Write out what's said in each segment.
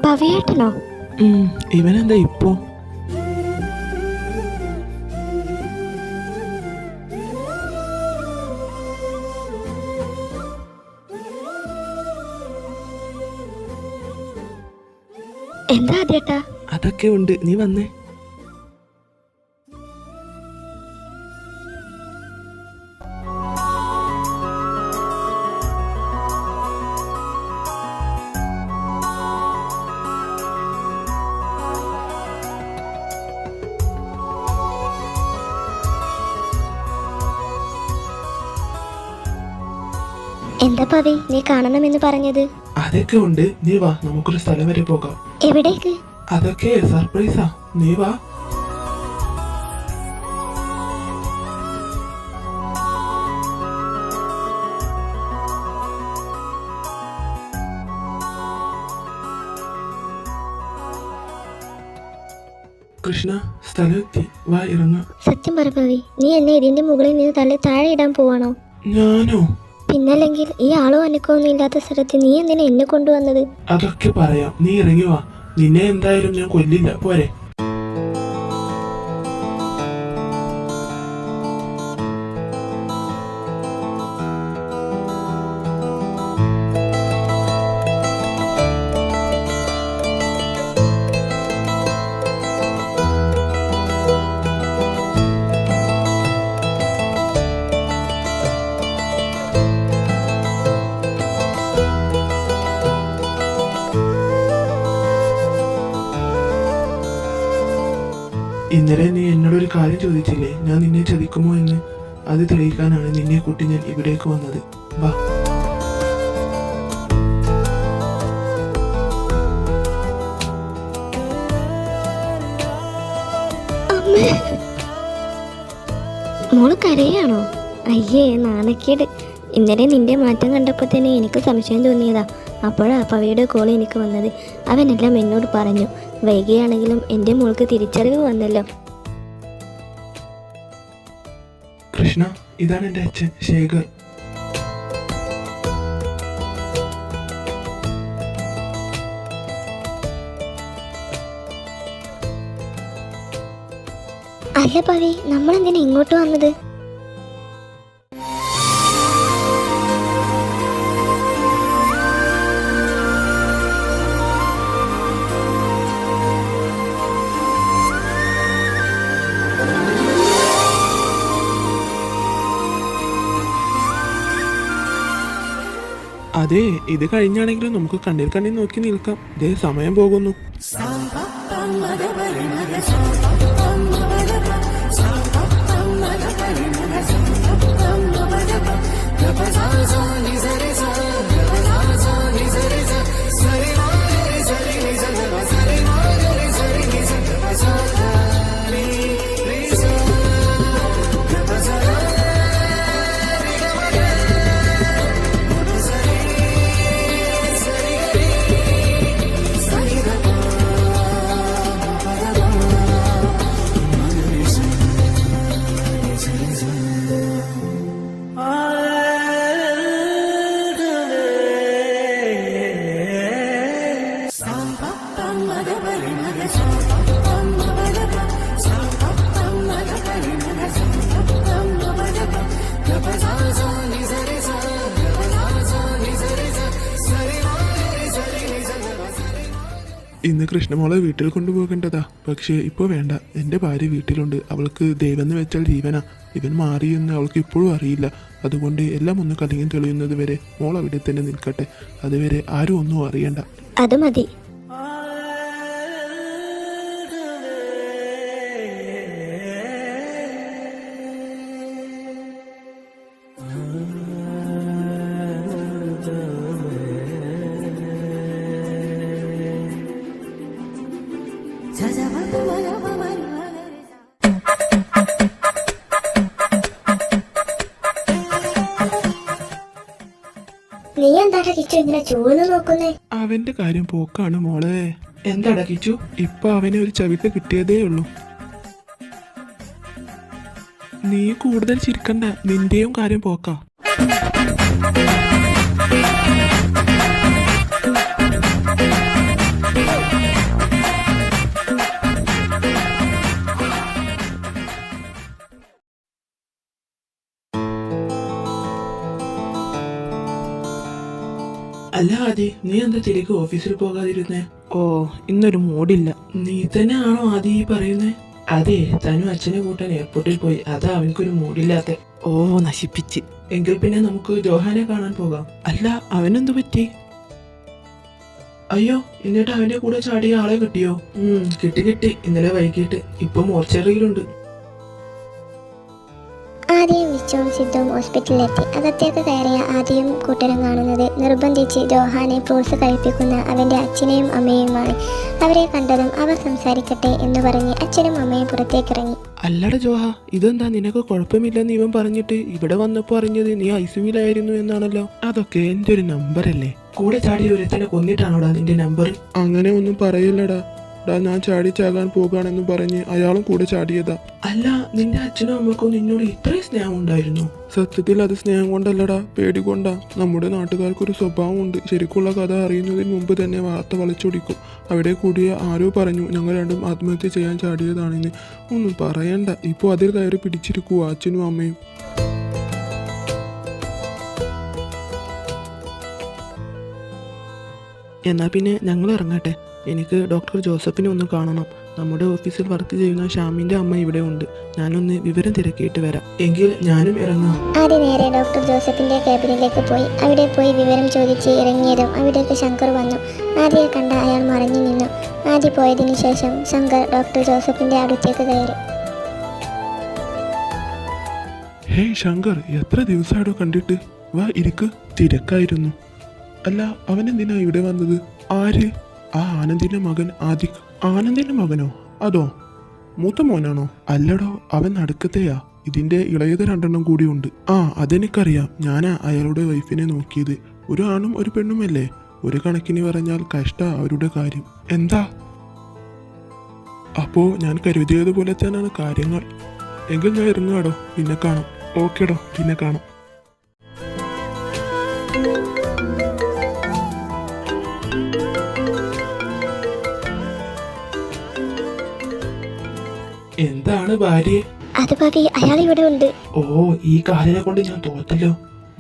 പവിയേട്ടനോ? ഇവനെന്താ ഇപ്പോ? എന്താ ആദ്യേട്ടാ? അതൊക്കെ ഉണ്ട്, നീ വന്നേ. എന്താ പവി, നീ കാണണമെന്ന് പറഞ്ഞത്? അതൊക്കെ ഉണ്ട്, നീ വാ, നമുക്കൊരു സ്ഥലം വരെ പോകാം. എവിടേക്ക്? അതൊക്കെ സർപ്രൈസാ, നീ വാ. കൃഷ്ണ, സ്ഥലമെത്തി, വാ ഇറങ്ങാം. സത്യം പറ പവി, നീ എന്നെ ഇതിന്റെ മുകളിൽ നിന്ന് തള്ളി താഴെ ഇടാൻ പോവാണോ? ഞാനോ? പിന്നല്ലെങ്കിൽ ഈ ആളോ അനക്കമൊന്നും ഇല്ലാത്ത സ്ഥലത്ത് നീ എന്തിനാ എന്നെ കൊണ്ടുവന്നത്? അതൊക്കെ പറയാം, നീ ഇറങ്ങി വാ. നിന്നെ എന്തായാലും ഞാൻ കൊല്ലില്ല, പോരെ? ഇന്നലെ നീ എന്നോടൊരു കാര്യം ചോദിച്ചില്ലേ, ഞാൻ നിന്നെ ചതിക്കുമോ എന്ന്? അത് തെളിയിക്കാനാണ് നിന്നെ കൂട്ടി ഞാൻ ഇവിടേക്ക് വന്നത്. വാ. മോള് കരയാണോ? അയ്യേ, നാണക്കേട്. ഇന്നലെ നിന്റെ മാറ്റം കണ്ടപ്പോൾ തന്നെ എനിക്ക് സംശയം തോന്നിയതാ. അപ്പോഴാ പവിയുടെ കോൾ എനിക്ക് വന്നത്. അവനെല്ലാം എന്നോട് പറഞ്ഞു. വൈകിയാണെങ്കിലും എൻ്റെ മോൾക്ക് തിരിച്ചറിവ് വന്നല്ലോ. കൃഷ്ണ, ഇതാണ് എൻ്റെ അച്ഛൻ ശേഖർ. അല്ല പവി, നമ്മളെന്തിനാ ഇങ്ങോട്ട് വന്നത്? അതെ, ഇത് കഴിഞ്ഞാണെങ്കിലും നമുക്ക് കണ്ണിൽ കണ്ണിൽ നോക്കി നിൽക്കാം. ഇതേ സമയം പോകുന്നു. ഇന്ന് കൃഷ്ണമോളെ വീട്ടിൽ കൊണ്ടുപോകേണ്ടതാ. പക്ഷേ ഇപ്പോൾ വേണ്ട, എൻ്റെ ഭാര്യ വീട്ടിലുണ്ട്. അവൾക്ക് ദൈവമെന്ന് വെച്ചാൽ ജീവനാ. ഇവൻ മാറിയെന്ന് അവൾക്ക് ഇപ്പോഴും അറിയില്ല. അതുകൊണ്ട് എല്ലാം ഒന്ന് കലിങ്ങി തെളിയുന്നത് വരെ മോൾ അവിടെ തന്നെ നിൽക്കട്ടെ. അതുവരെ ആരും ഒന്നും അറിയണ്ട. അത് മതി. നീ എന്താടാ കിച്ചു ഇങ്ങനെ ചൂഴ്ന്നു നോക്കുന്നേ? അവന്റെ കാര്യം പോക്കാണ് മോളെ. എന്താടാ കിച്ചു, ഇപ്പൊ അവനെ ഒരു ചവിട്ട് കിട്ടിയതേ ഉള്ളൂ. നീ കൂടുതൽ ചിരിക്കണ്ട, നിന്റെയും കാര്യം പോക്കാ. അല്ല ആദി, നീ എന്താ തിരികെ ഓഫീസിൽ പോകാതിരുന്നേ? ഓ, ഇന്നൊരു മൂഡില്ല. നീ തന്നെ ആണോ ആദി ഈ പറയുന്നേ? അതെ, തനു അച്ഛനെ കൂട്ടാൻ എയർപോർട്ടിൽ പോയി, അതാ അവനക്കൊരു മൂഡില്ലാത്ത. ഓ, നശിപ്പിച്ച്. എങ്കിൽ പിന്നെ നമുക്ക് ജോഹാനെ കാണാൻ പോകാം. അല്ല, അവനെന്തു പറ്റി? അയ്യോ, എന്നിട്ട് അവന്റെ കൂടെ ചാടിയ ആളെ കിട്ടിയോ? കിട്ടി. ഇന്നലെ വൈകിട്ട്. ഇപ്പൊ മോർച്ചറിയിലുണ്ട്. ആദ്യം വിച്ചുവും സിദ്ധുവും ഹോസ്പിറ്റലിലെത്തി. അകത്തേക്ക് കയറിയ ആദ്യം കൂട്ടരും കാണുന്നത് നിർബന്ധിച്ച് ജോഹാനെ ഫ്രൂട്ട്സ് കഴിപ്പിക്കുന്ന അവൻ്റെ അച്ഛനെയും അമ്മയുമാണ്. അവരെ കണ്ടതും അവർ സംസാരിക്കട്ടെ എന്ന് പറഞ്ഞ് അച്ഛനും അമ്മയും പുറത്തേക്കിറങ്ങി. അല്ലട ജോഹ, ഇതെന്താ നിനക്ക് കുഴപ്പമില്ലെന്ന് ഇവൻ പറഞ്ഞിട്ട് ഇവിടെ വന്നപ്പോ അറിഞ്ഞത് നീ ഐസിയുലായിരുന്നു എന്നാണല്ലോ. അതൊക്കെ എന്റെ ഒരു നമ്പറല്ലേ. കൂടെ ചാടിയ ഒരുത്തനെ കൊന്നിട്ടാണോടാ നിന്റെ നമ്പർ? അങ്ങനെ ഒന്നും പറയില്ലടാ. ഞാൻ ചാടിച്ചാകാൻ പോകാണെന്ന് പറഞ്ഞ് അയാളും കൂടെ ചാടിയതാ. അല്ല, നിന്റെ അച്ഛനും അമ്മക്കും നിന്നോട് ഇത്രയും സ്നേഹം ഉണ്ടായിരുന്നു? സത്യത്തിൽ അത് സ്നേഹം കൊണ്ടല്ലടാ, പേടി കൊണ്ടാ. നമ്മുടെ നാട്ടുകാർക്കൊരു സ്വഭാവമുണ്ട്, ശരിക്കുള്ള കഥ അറിയുന്നതിന് മുമ്പ് തന്നെ വാർത്ത വളച്ചൊടിക്കും. അവിടെ കൂടിയ ആരോ പറഞ്ഞു ഞങ്ങൾ രണ്ടും ആത്മഹത്യ ചെയ്യാൻ ചാടിയതാണെന്ന്. ഒന്നും പറയണ്ട, ഇപ്പോൾ അതിൽ കയറി പിടിച്ചിരിക്കുവോ അച്ഛനും അമ്മയും. എന്നാ പിന്നെ ഞങ്ങൾ ഇറങ്ങട്ടെ. എനിക്ക് ഡോക്ടർ ജോസഫിനെ ഒന്ന് കാണണം. നമ്മുടെ ഓഫീസിൽ വർക്ക് ചെയ്യുന്ന ഷാമിന്റെ അമ്മ ഇവിടെ ഉണ്ട്. ഞാനൊന്ന് വിവരം തിരക്കിയിട്ട് വരാം. എങ്കിൽ ഞാനും ഇറങ്ങാം. ആദ്യം നേരെ ഡോക്ടർ ജോസഫിന്റെ ക്യാബിനിലേക്ക് പോയി. അവിടെ പോയി വിവരം ചോദിച്ച് ഇറങ്ങിയതും അവിടേക്ക് ശങ്കർ വന്നു. ആദ്യയെ കണ്ട അയാൾ മറഞ്ഞു നിന്നു. ആദ്യ പോയതിനു ശേഷം ശങ്കർ ഡോക്ടർ ജോസഫിന്റെ അടുത്തേക്ക് കയറി. ഹേയ് ശങ്കർ, എത്ര ദിവസമായിട്ടോ കണ്ടിട്ട്? വാ ഇരിക്ക്. തിരക്കായിരുന്നു. അല്ല, അവനെന്തിനാ ഇവിടെ വന്നത്? ആര്? ആ ആനന്ദിന്റെ മകൻ ആദിക്. ആനന്ദിന്റെ മകനോ? അതോ മൂത്ത മോനാണോ? അല്ലടോ, അവൻ നടുക്കത്തെയാ. ഇതിന്റെ ഇളയത് രണ്ടെണ്ണം കൂടിയുണ്ട്. ആ, അതെനിക്കറിയാം. ഞാനാ അയാളുടെ വൈഫിനെ നോക്കിയത്. ഒരു ആണും ഒരു പെണ്ണുമല്ലേ? ഒരു കണക്കിന് പറഞ്ഞാൽ കഷ്ട അവരുടെ കാര്യം. എന്താ? അപ്പോ ഞാൻ കരുതിയതുപോലെ തന്നെയാണ് കാര്യങ്ങൾ. എങ്കിൽ ഞാൻ ഇറങ്ങാടോ, പിന്നെ കാണാം. ഓക്കേടോ, പിന്നെ കാണാം. എന്താണ് ഭാര്യ? അത് പതി, അയാൾ ഇവിടെ ഉണ്ട്. ഓ, ഈ കാലിനെ കൊണ്ട് ഞാൻ തോറ്റല്ലോ.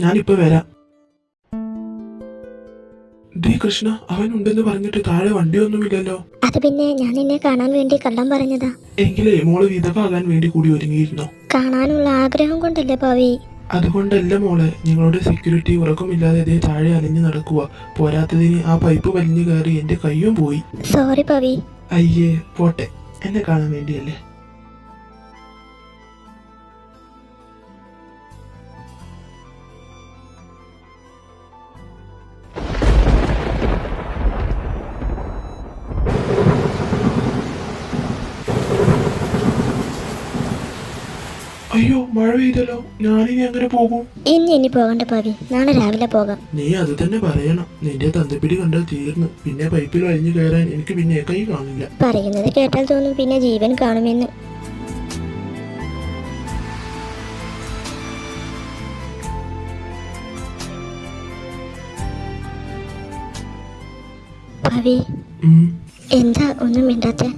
ഞാനിപ്പോ വരാം. ഡി കൃഷ്ണ, അവൻ ഉണ്ടെന്ന് പറഞ്ഞിട്ട് താഴെ വണ്ടിയൊന്നുമില്ലല്ലോ. അത് പിന്നെ ഞാൻ നിന്നെ കാണാൻ വേണ്ടി കള്ളം പറഞ്ഞതാ. എങ്കിലേ മോള് വിധവാകാൻ വേണ്ടി കൂടി ഒരുങ്ങിയിരുന്നോ? കാണാനുള്ള ആഗ്രഹം കൊണ്ടല്ലേ പവി? അതുകൊണ്ടല്ല മോളെ, നിങ്ങളുടെ സെക്യൂരിറ്റി ഉറക്കമില്ലാതെ ഇതേ താഴെ അലിഞ്ഞു നടക്കുക. പോരാത്തതിന് ആ പൈപ്പ് വലിഞ്ഞു കയറി എന്റെ കയ്യും പോയി. സോറി പവി. അയ്യേ, പോട്ടെ. എന്നെ കാണാൻ വേണ്ടിയല്ലേ. അയ്യോ, മഴ പെയ്തല്ലോ. ഞാനിനി എങ്ങനെ പോകും? ഇനി പോകണ്ട പവി, നാളെ രാവിലെ പോകാം. നീ അത് തന്നെ പറയണം. നിന്റെ തന്തപ്പിടി കണ്ടാൽ തീർന്നു. പിന്നെ പൈപ്പിൽ വലിഞ്ഞു കയറാൻ എനിക്ക് പിന്നെ കൈ കാണില്ല. പറയുന്നത് കേട്ടാൽ തോന്നും പിന്നെ ജീവൻ കാണുമെന്ന്. പവി, എന്താ ഒന്നും മിണ്ടാത്തെ?